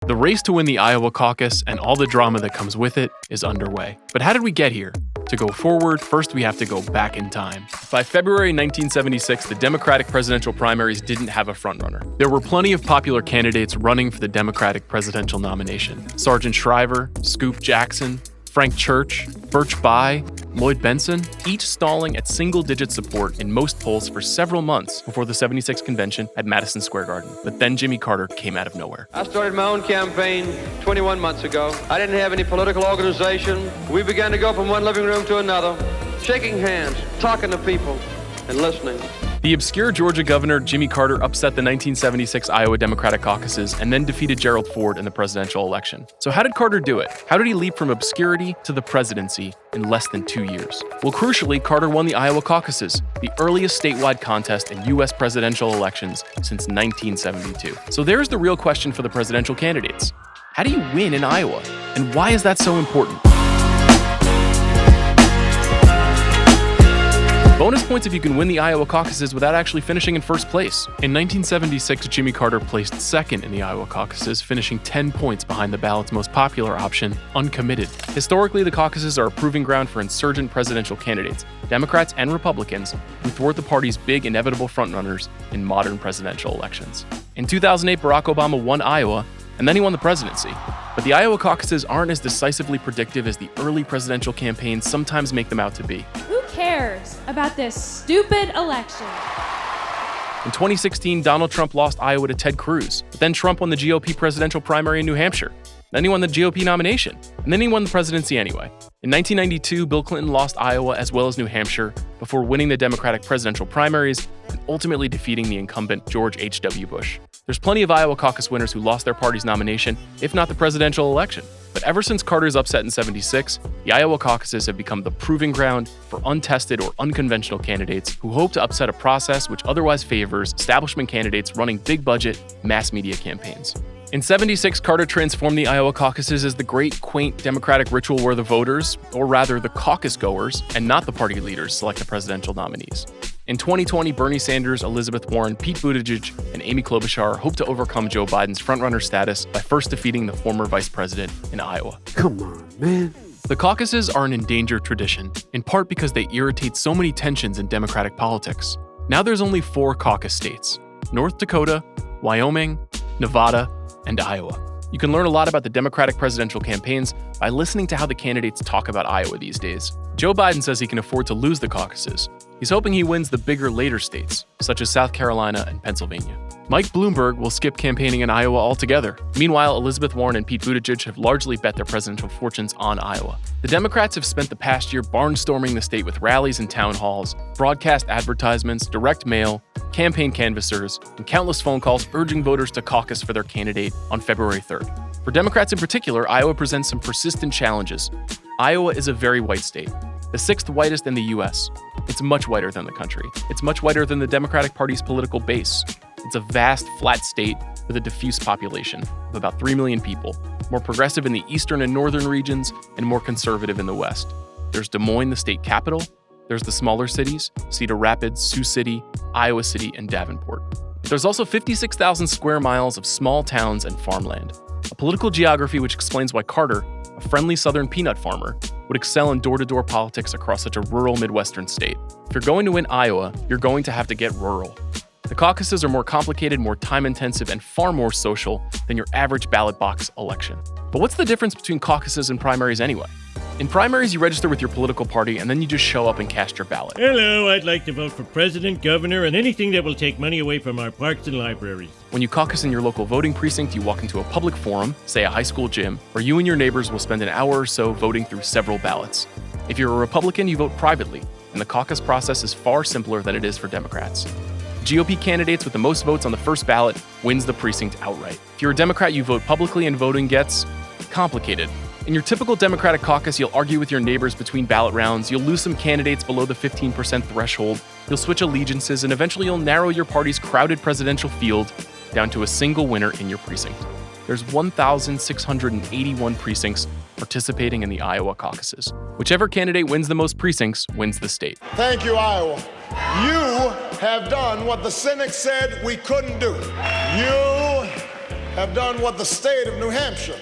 The race to win the Iowa caucus and all the drama that comes with it is underway. But how did we get here? To go forward, first we have to go back in time. By February 1976, the Democratic presidential primaries didn't have a frontrunner. There were plenty of popular candidates running for the Democratic presidential nomination. Sargent Shriver, Scoop Jackson, Frank Church, Birch Bayh, Lloyd Bentsen, each stalling at single-digit support in most polls for several months before the 76 convention at Madison Square Garden. But then Jimmy Carter came out of nowhere. I started my own campaign 21 months ago. I didn't have any political organization. We began to go from one living room to another, shaking hands, talking to people, and listening. The obscure Georgia governor Jimmy Carter upset the 1976 Iowa Democratic caucuses and then defeated Gerald Ford in the presidential election. So how did Carter do it? How did he leap from obscurity to the presidency in less than 2 years? Well, crucially, Carter won the Iowa caucuses, the earliest statewide contest in U.S. presidential elections since 1972. So there's the real question for the presidential candidates. How do you win in Iowa? And why is that so important? Bonus points if you can win the Iowa caucuses without actually finishing in first place. In 1976, Jimmy Carter placed second in the Iowa caucuses, finishing 10 points behind the ballot's most popular option, uncommitted. Historically, the caucuses are a proving ground for insurgent presidential candidates, Democrats and Republicans, who thwart the party's big inevitable frontrunners in modern presidential elections. In 2008, Barack Obama won Iowa, and then he won the presidency. But the Iowa caucuses aren't as decisively predictive as the early presidential campaigns sometimes make them out to be. Who cares about this stupid election? In 2016, Donald Trump lost Iowa to Ted Cruz, but then Trump won the GOP presidential primary in New Hampshire. Then he won the GOP nomination, and then he won the presidency anyway. In 1992, Bill Clinton lost Iowa as well as New Hampshire before winning the Democratic presidential primaries and ultimately defeating the incumbent George H.W. Bush. There's plenty of Iowa caucus winners who lost their party's nomination, if not the presidential election. But ever since Carter's upset in 76, the Iowa caucuses have become the proving ground for untested or unconventional candidates who hope to upset a process which otherwise favors establishment candidates running big-budget, mass media campaigns. In 76, Carter transformed the Iowa caucuses as the great, quaint Democratic ritual where the voters, or rather the caucus goers, and not the party leaders, select the presidential nominees. In 2020, Bernie Sanders, Elizabeth Warren, Pete Buttigieg, and Amy Klobuchar hope to overcome Joe Biden's frontrunner status by first defeating the former vice president in Iowa. Come on, man. The caucuses are an endangered tradition, in part because they irritate so many tensions in Democratic politics. Now there's only 4 caucus states: North Dakota, Wyoming, Nevada, and Iowa. You can learn a lot about the Democratic presidential campaigns by listening to how the candidates talk about Iowa these days. Joe Biden says he can afford to lose the caucuses. He's hoping he wins the bigger later states, such as South Carolina and Pennsylvania. Mike Bloomberg will skip campaigning in Iowa altogether. Meanwhile, Elizabeth Warren and Pete Buttigieg have largely bet their presidential fortunes on Iowa. The Democrats have spent the past year barnstorming the state with rallies and town halls, broadcast advertisements, direct mail, campaign canvassers, and countless phone calls urging voters to caucus for their candidate on February 3rd. For Democrats in particular, Iowa presents some persistent challenges. Iowa is a very white state, the 6th whitest in the U.S. It's much whiter than the country. It's much whiter than the Democratic Party's political base. It's a vast, flat state with a diffuse population of about 3 million people, more progressive in the eastern and northern regions, and more conservative in the west. There's Des Moines, the state capital. There's the smaller cities, Cedar Rapids, Sioux City, Iowa City, and Davenport. There's also 56,000 square miles of small towns and farmland, a political geography which explains why Carter, a friendly southern peanut farmer, would excel in door-to-door politics across such a rural Midwestern state. If you're going to win Iowa, you're going to have to get rural. The caucuses are more complicated, more time-intensive, and far more social than your average ballot box election. But what's the difference between caucuses and primaries anyway? In primaries, you register with your political party, and then you just show up and cast your ballot. Hello, I'd like to vote for president, governor, and anything that will take money away from our parks and libraries. When you caucus in your local voting precinct, you walk into a public forum, say a high school gym, where you and your neighbors will spend an hour or so voting through several ballots. If you're a Republican, you vote privately, and the caucus process is far simpler than it is for Democrats. GOP candidates with the most votes on the first ballot wins the precinct outright. If you're a Democrat, you vote publicly, and voting gets complicated. In your typical Democratic caucus, you'll argue with your neighbors between ballot rounds, you'll lose some candidates below the 15% threshold, you'll switch allegiances, and eventually you'll narrow your party's crowded presidential field down to a single winner in your precinct. There's 1,681 precincts participating in the Iowa caucuses. Whichever candidate wins the most precincts wins the state. Thank you, Iowa. You have done what the cynics said we couldn't do. You have done what the state of New Hampshire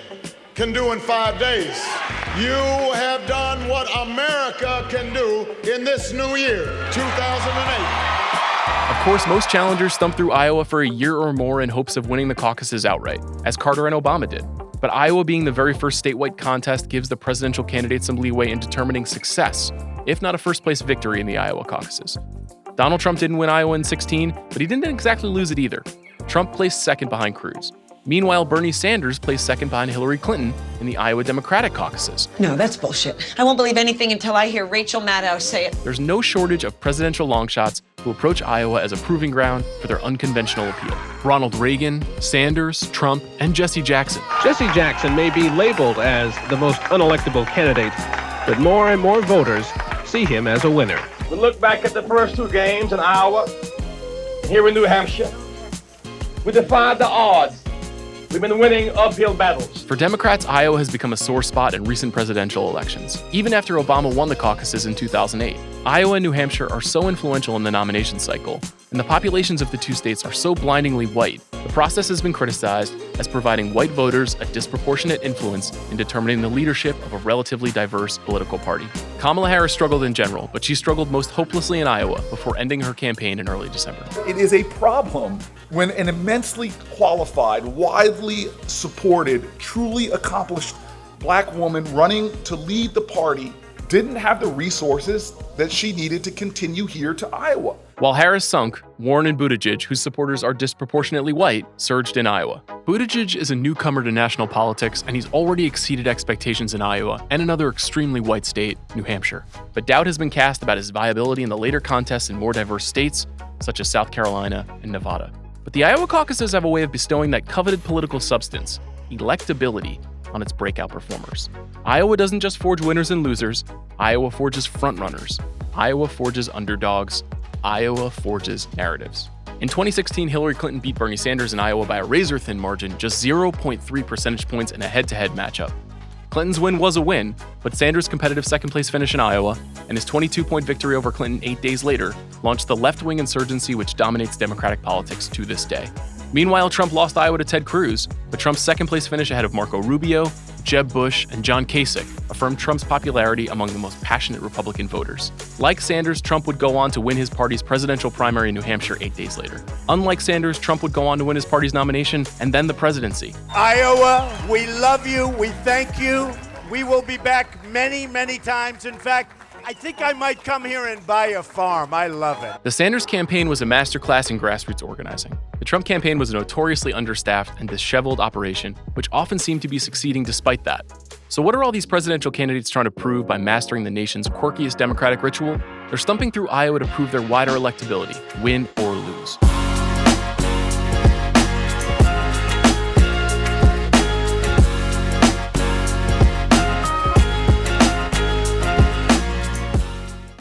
can do in 5 days. You have done what America can do in this new year, 2008. Of course, most challengers stump through Iowa for a year or more in hopes of winning the caucuses outright, as Carter and Obama did. But Iowa being the very first statewide contest gives the presidential candidate some leeway in determining success, if not a first-place victory in the Iowa caucuses. Donald Trump didn't win Iowa in 2016, but he didn't exactly lose it either. Trump placed second behind Cruz. Meanwhile, Bernie Sanders placed second behind Hillary Clinton in the Iowa Democratic caucuses. No, that's bullshit. I won't believe anything until I hear Rachel Maddow say it. There's no shortage of presidential longshots who approach Iowa as a proving ground for their unconventional appeal. Ronald Reagan, Sanders, Trump, and Jesse Jackson. Jesse Jackson may be labeled as the most unelectable candidate, but more and more voters see him as a winner. We look back at the first two games in Iowa, here in New Hampshire. We defied the odds. We've been winning uphill battles. For Democrats, Iowa has become a sore spot in recent presidential elections, even after Obama won the caucuses in 2008. Iowa and New Hampshire are so influential in the nomination cycle, and the populations of the two states are so blindingly white, the process has been criticized as providing white voters a disproportionate influence in determining the leadership of a relatively diverse political party. Kamala Harris struggled in general, but she struggled most hopelessly in Iowa before ending her campaign in early December. It is a problem when an immensely qualified, widely supported, truly accomplished black woman running to lead the party didn't have the resources that she needed to continue here to Iowa. While Harris sunk, Warren and Buttigieg, whose supporters are disproportionately white, surged in Iowa. Buttigieg is a newcomer to national politics, and he's already exceeded expectations in Iowa and another extremely white state, New Hampshire. But doubt has been cast about his viability in the later contests in more diverse states, such as South Carolina and Nevada. But the Iowa caucuses have a way of bestowing that coveted political substance, electability, on its breakout performers. Iowa doesn't just forge winners and losers, Iowa forges frontrunners. Iowa forges underdogs. Iowa forges narratives. In 2016, Hillary Clinton beat Bernie Sanders in Iowa by a razor-thin margin, just 0.3 percentage points in a head-to-head matchup. Clinton's win was a win, but Sanders' competitive second-place finish in Iowa and his 22-point victory over Clinton 8 days later launched the left-wing insurgency which dominates Democratic politics to this day. Meanwhile, Trump lost Iowa to Ted Cruz, but Trump's second-place finish ahead of Marco Rubio, Jeb Bush, and John Kasich affirmed Trump's popularity among the most passionate Republican voters. Like Sanders, Trump would go on to win his party's presidential primary in New Hampshire 8 days later. Unlike Sanders, Trump would go on to win his party's nomination and then the presidency. Iowa, we love you. We thank you. We will be back many, many times. In fact, I think I might come here and buy a farm. I love it. The Sanders campaign was a masterclass in grassroots organizing. The Trump campaign was a notoriously understaffed and disheveled operation, which often seemed to be succeeding despite that. So what are all these presidential candidates trying to prove by mastering the nation's quirkiest democratic ritual? They're stumping through Iowa to prove their wider electability, win or lose.